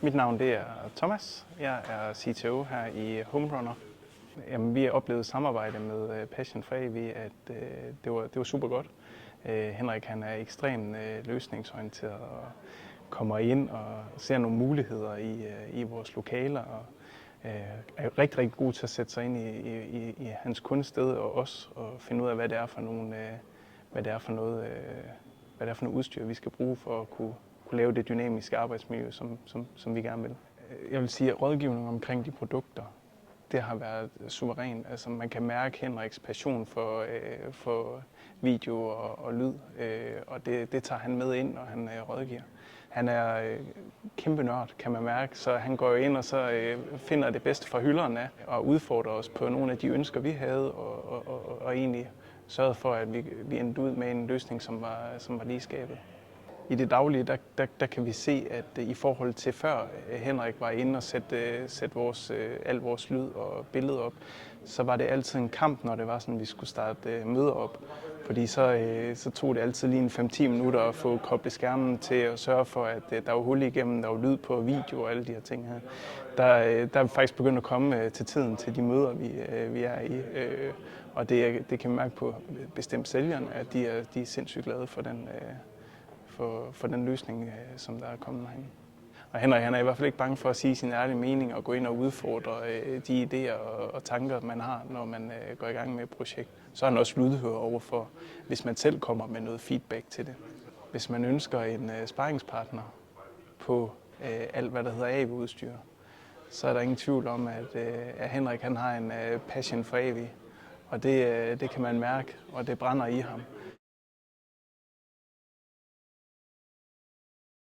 Mit navn det er Thomas. Jeg er CTO her i HomeRunner. Jamen, vi har oplevet samarbejde med Passion for AV, at det var super godt. Henrik han er ekstremt løsningsorienteret og kommer ind og ser nogle muligheder i vores lokaler og er rigtig, rigtig god til at sætte sig ind i hans kundsted og os og finde ud af, hvad det er for noget udstyr, vi skal bruge for at kunne lave det dynamiske arbejdsmiljø, som vi gerne vil. Jeg vil sige, at rådgivning omkring de produkter, det har været suverænt. Altså, man kan mærke Henriks passion for video og lyd, og det tager han med ind, når han rådgiver. Han er kæmpe nørd, kan man mærke, så han går ind og så finder det bedste fra hylderne og udfordrer os på nogle af de ønsker, vi havde, og egentlig sørgede for, at vi endte ud med en løsning, som var lige skabet. I det daglige, der kan vi se, at i forhold til før Henrik var inde og sætte al vores lyd og billede op, så var det altid en kamp, når det var sådan, vi skulle starte møder op. Fordi så tog det altid lige en 5-10 minutter at få koblet skærmen til at sørge for, at der var hul igennem, der var lyd på video og alle de her ting her. Der er vi faktisk begyndt at komme til tiden til de møder, vi er i. Og det kan vi mærke på bestemt sælgerne, at de er sindssygt glade for den løsning, som der er kommet herinde. Og Henrik han er i hvert fald ikke bange for at sige sin ærlige mening og gå ind og udfordre de idéer og tanker, man har, når man går i gang med et projekt. Så er han også lydhør overfor, hvis man selv kommer med noget feedback til det. Hvis man ønsker en sparringspartner på alt, hvad der hedder AV-udstyr, så er der ingen tvivl om, at Henrik han har en passion for AV. Og det kan man mærke, og det brænder i ham.